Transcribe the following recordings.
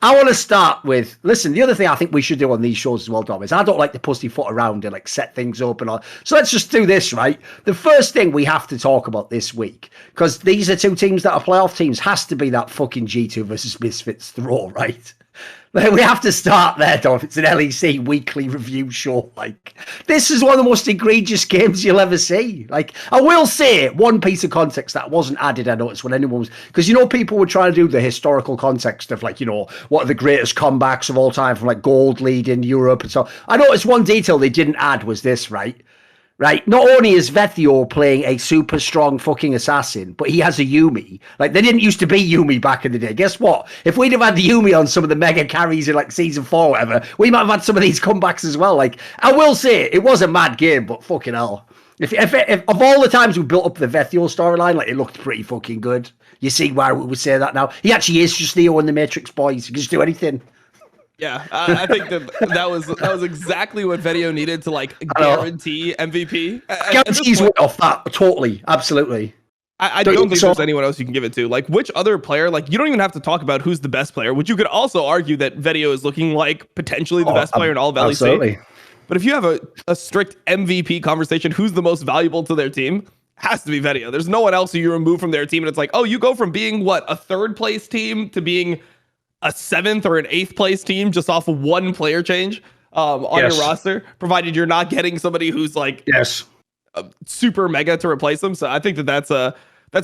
I want to start with, listen, the other thing I think we should do on these shows as well, Dom, is I don't like to pussyfoot around and like set things up and all. So let's just do this, right? The first thing we have to talk about this week, because these are two teams that are playoff teams, has to be that fucking G2 versus Misfits throw, right? We have to start there, Dom. It's an LEC weekly review show. Like, this is one of the most egregious games you'll ever see. Like, I will say one piece of context that wasn't added, I noticed, when anyone was, because, you know, people were trying to do the historical context of, like, you know, what are the greatest comebacks of all time from, like, Gold Lead in Europe and so. I noticed one detail they didn't add was this, right? Right, not only is Vethio playing a super strong fucking assassin, but he has a Yuumi. Like, they didn't used to be Yuumi back in the day. Guess what? If we'd have had the Yuumi on some of the mega carries in, like, season 4 or whatever, we might have had some of these comebacks as well. Like, I will say, it was a mad game, but fucking hell. If of all the times we built up the Vethio storyline, like, it looked pretty fucking good. You see why we would say that now? He actually is just Neo in the Matrix, boys. He can just do anything. Yeah, I think that was exactly what Vethio needed to like guarantee MVP. Guarantees went off that totally, absolutely. I don't think there's anyone else you can give it to. Like, which other player? Like, you don't even have to talk about who's the best player. Which you could also argue that Vethio is looking like potentially the best player in all of LEC. Absolutely. But if you have a strict MVP conversation, who's the most valuable to their team? Has to be Vethio. There's no one else who you remove from their team, and it's like, oh, you go from being what, a third place team to being a 7th or an 8th place team just off of one player change on your roster, provided you're not getting somebody who's like super mega to replace them. So I think that's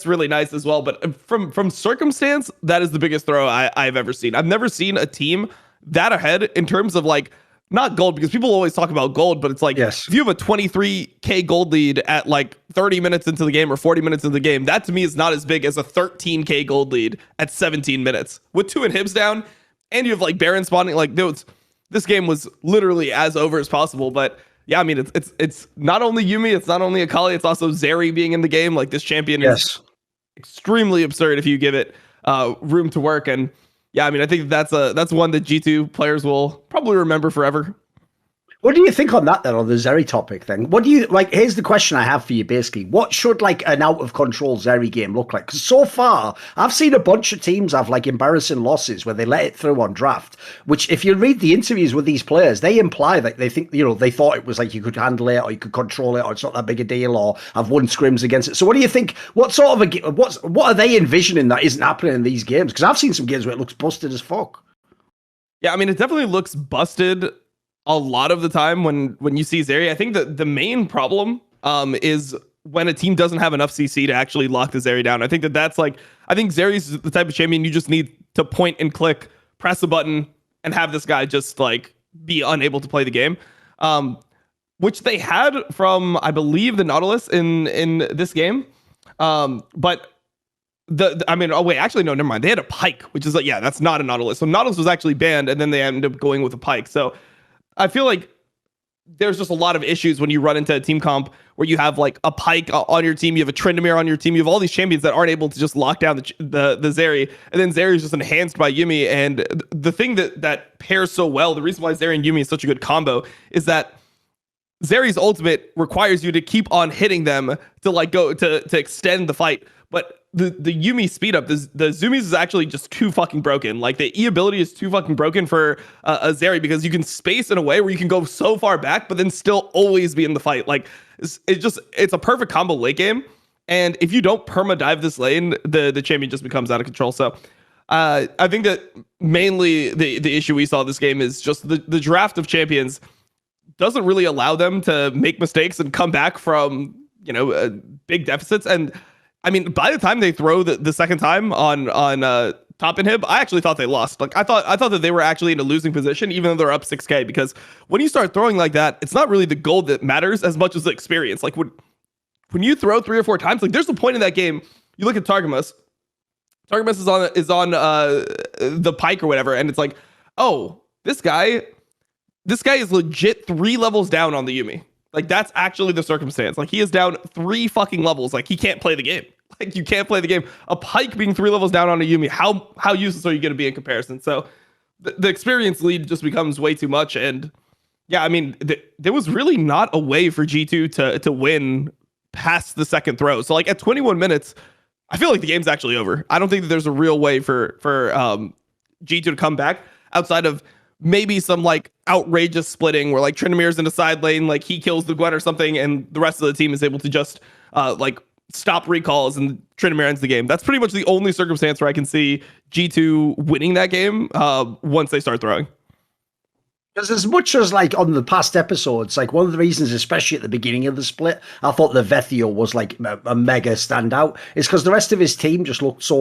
really nice as well. But from circumstance, that is the biggest throw I've ever seen. I've never seen a team that ahead in terms of like, not gold, because people always talk about gold, but it's like, if you have a 23k gold lead at like 30 minutes into the game or 40 minutes into the game, that to me is not as big as a 13k gold lead at 17 minutes with 2 inhibs down, and you have like Baron spawning. Like, this game was literally as over as possible. But yeah, I mean, it's not only Yuumi, it's not only Akali, it's also Zeri being in the game. Like, this champion is extremely absurd if you give it room to work. And yeah, I mean, I think that's one that G2 players will probably remember forever. What do you think on that then, on the Zeri topic then? What do you, like, here's the question I have for you basically. What should like an out of control Zeri game look like? Because so far, I've seen a bunch of teams have like embarrassing losses where they let it through on draft, which if you read the interviews with these players, they imply that they think, you know, they thought it was like you could handle it or you could control it or it's not that big a deal or have won scrims against it. So what do you think, what sort of what are they envisioning that isn't happening in these games? Because I've seen some games where it looks busted as fuck. Yeah, I mean, it definitely looks busted a lot of the time when you see Zeri. I think that the main problem is when a team doesn't have enough CC to actually lock the Zeri down. I think that's like, I think Zeri's the type of champion you just need to point and click, press a button, and have this guy just like be unable to play the game. Which they had from, I believe, the Nautilus in this game. But actually, no, never mind. They had a Pike, which is like, yeah, that's not a Nautilus. So Nautilus was actually banned, and then they ended up going with a Pike. So I feel like there's just a lot of issues when you run into a team comp where you have like a Pike on your team, you have a Tryndamere on your team, you have all these champions that aren't able to just lock down the Zeri, and then Zeri is just enhanced by Yuumi. And the thing that pairs so well, the reason why Zeri and Yuumi is such a good combo, is that Zeri's ultimate requires you to keep on hitting them to like go to extend the fight, but the Yuumi speed up, the zoomies is actually just too fucking broken. Like, the E ability is too fucking broken for a Zeri, because you can space in a way where you can go so far back, but then still always be in the fight. Like, it's a perfect combo late game. And if you don't perma dive this lane, the champion just becomes out of control. So I think that mainly the issue we saw this game is just the draft of champions doesn't really allow them to make mistakes and come back from, big deficits. And I mean, by the time they throw the second time on top inhib, I actually thought they lost. Like, I thought that they were actually in a losing position, even though they're up 6k, because when you start throwing like that, it's not really the gold that matters as much as the experience. Like, when you throw 3 or 4 times, like, there's a point in that game, you look at Targamas is on the Pike or whatever, and it's like, oh, this guy is legit 3 levels down on the Yuumi. Like, that's actually the circumstance. Like, he is down 3 fucking levels. Like, he can't play the game. Like, you can't play the game. A Pike being 3 levels down on a Yuumi, how useless are you going to be in comparison? So the experience lead just becomes way too much. And yeah, I mean, there was really not a way for G2 to win past the second throw. So like, at 21 minutes, I feel like the game's actually over. I don't think that there's a real way for G2 to come back outside of maybe some like outrageous splitting where like Trinimir's in the side lane, like he kills the Gwen or something, and the rest of the team is able to just like stop recalls and Trinimir ends the game. That's pretty much the only circumstance where I can see G2 winning that game once they start throwing. Because as much as like on the past episodes, like one of the reasons, especially at the beginning of the split, I thought the Vethio was like a mega standout, is because the rest of his team just looked so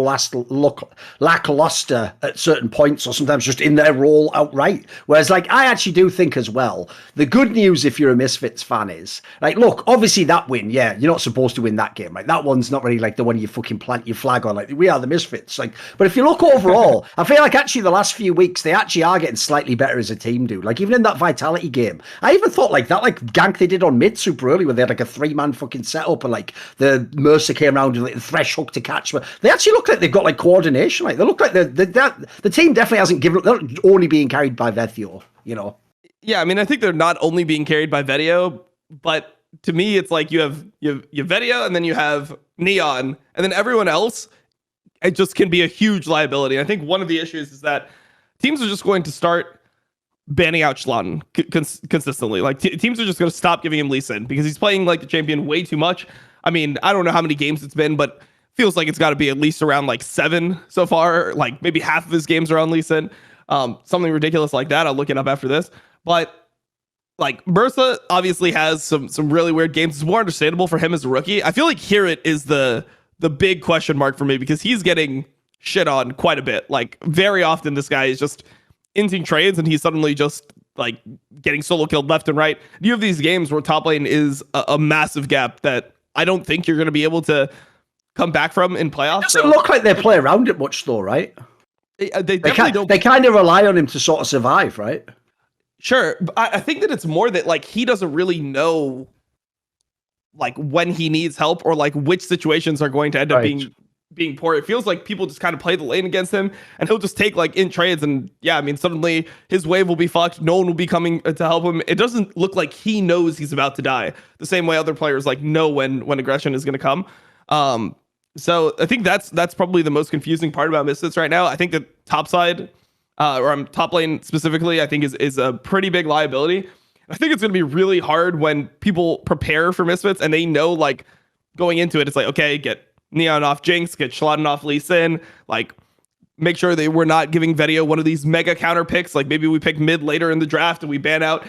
lackluster at certain points, or sometimes just in their role outright. Whereas like I actually do think as well, the good news if you're a Misfits fan is like, look, obviously that win, yeah, you're not supposed to win that game, right? That one's not really like the one you fucking plant your flag on, like we are the Misfits. Like, but if you look overall, I feel like actually the last few weeks they actually are getting slightly better as a team, dude. Like even in that Vitality game, I even thought like that like gank they did on mid super early where they had like a 3-man fucking setup and like the Mercer came around and like the Thresh hook to catch. But they actually look like they've got like coordination. Like they look like the team definitely hasn't given up. They're only being carried by Vethio, you know. Yeah, I mean I think they're not only being carried by Vethio, but to me it's like you have Vethio and then you have Neon and then everyone else it just can be a huge liability. I think one of the issues is that teams are just going to start banning out Schlatten consistently. Like teams are just going to stop giving him Lee Sin because he's playing like the champion way too much. I mean, I don't know how many games it's been, but feels like it's got to be at least around like 7 so far. Like maybe half of his games are on Lee Sin. Something ridiculous like that. I'll look it up after this. But like Bursa obviously has some really weird games. It's more understandable for him as a rookie. I feel like here it is the big question mark for me because he's getting shit on quite a bit. Like very often this guy is just inting trades and he's suddenly just like getting solo killed left and right. You have these games where top lane is a massive gap that I don't think you're going to be able to come back from in playoffs. It doesn't look like they play around it much though, right? They definitely don't. They kind of rely on him to sort of survive, right? Sure. But I think that it's more that like he doesn't really know like when he needs help or like which situations are going to end up being poor. It feels like people just kind of play the lane against him and he'll just take like in trades and yeah, I mean suddenly his wave will be fucked. No one will be coming to help him. It doesn't look like he knows he's about to die the same way other players like know when aggression is going to come. So I think that's probably the most confusing part about Misfits right now. I think that top side top lane specifically, I think is a pretty big liability. I think it's going to be really hard when people prepare for Misfits and they know like going into it, it's like, okay, get Neon off Jinx, get Schlatten off Lee Sin, like make sure they were not giving Vethio one of these mega counter picks. Like maybe we pick mid later in the draft and we ban out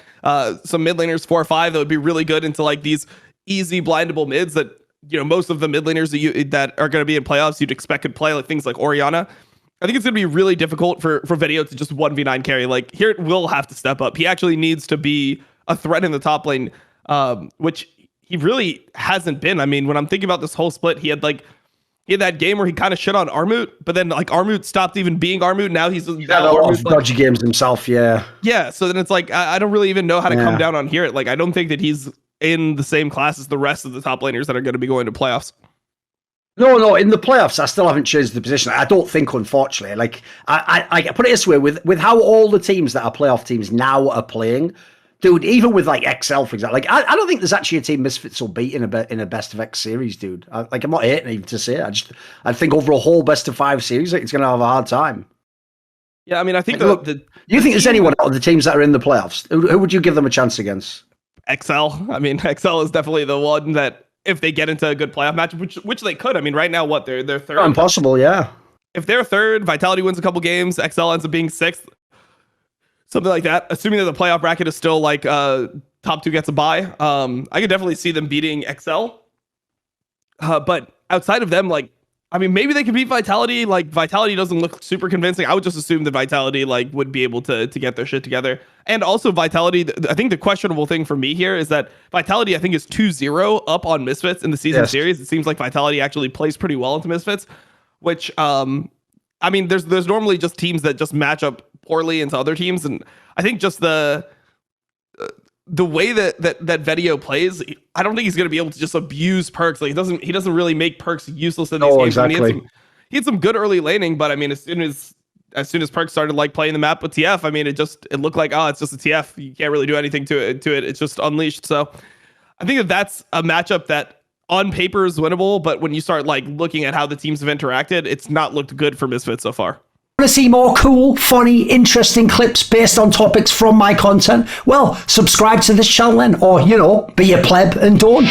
some mid laners 4 or 5 that would be really good into like these easy blindable mids that, you know, most of the mid laners that are going to be in playoffs you'd expect could play, like things like Orianna. I think it's going to be really difficult for Vethio to just 1v9 carry. Like here it will have to step up. He actually needs to be a threat in the top lane, which he really hasn't been. I mean, when I'm thinking about this whole split, he had that game where he kind of shit on Armut, but then like Armut stopped even being Armut. Now he's had a lot of dodgy games himself. Yeah. Yeah. So then it's like, I don't really even know how to come down on here. Like, I don't think that he's in the same class as the rest of the top laners that are going to be going to playoffs. No, in the playoffs, I still haven't changed the position. I don't think, unfortunately, like I put it this way, with how all the teams that are playoff teams now are playing, dude, even with like XL, for example, like I don't think there's actually a team Misfits will beat in a best of X series, dude. I'm not hating even to say it. I think over a whole best of 5 series, like, it's going to have a hard time. Yeah, I mean, I think like, you think there's anyone out of the teams that are in the playoffs? Who would you give them a chance against? XL. I mean, XL is definitely the one that if they get into a good playoff match, which they could. I mean, right now, what they're third. Not impossible, yeah. If they're third, Vitality wins a couple games, XL ends up being 6th. Something like that, assuming that the playoff bracket is still like top 2 gets a bye. I could definitely see them beating XL. But outside of them, like, I mean, maybe they could beat Vitality. Like, Vitality doesn't look super convincing. I would just assume that Vitality like would be able to get their shit together. And also Vitality, I think the questionable thing for me here is that Vitality, I think, is 2-0 up on Misfits in the season series. It seems like Vitality actually plays pretty well into Misfits, which, I mean, there's normally just teams that just match up poorly into other teams, and I think just the way that Vethio plays, I don't think he's going to be able to just abuse perks. Like he doesn't really make perks useless in these games. Exactly. I mean, he had some good early laning, but I mean, as soon as perks started like playing the map with TF, I mean, it looked like, oh, it's just a TF. You can't really do anything to it. It's just unleashed. So I think that's a matchup that on paper is winnable, but when you start like looking at how the teams have interacted, it's not looked good for Misfits so far. Want to see more cool, funny, interesting clips based on topics from my content? Well, subscribe to this channel then, or, be a pleb and don't.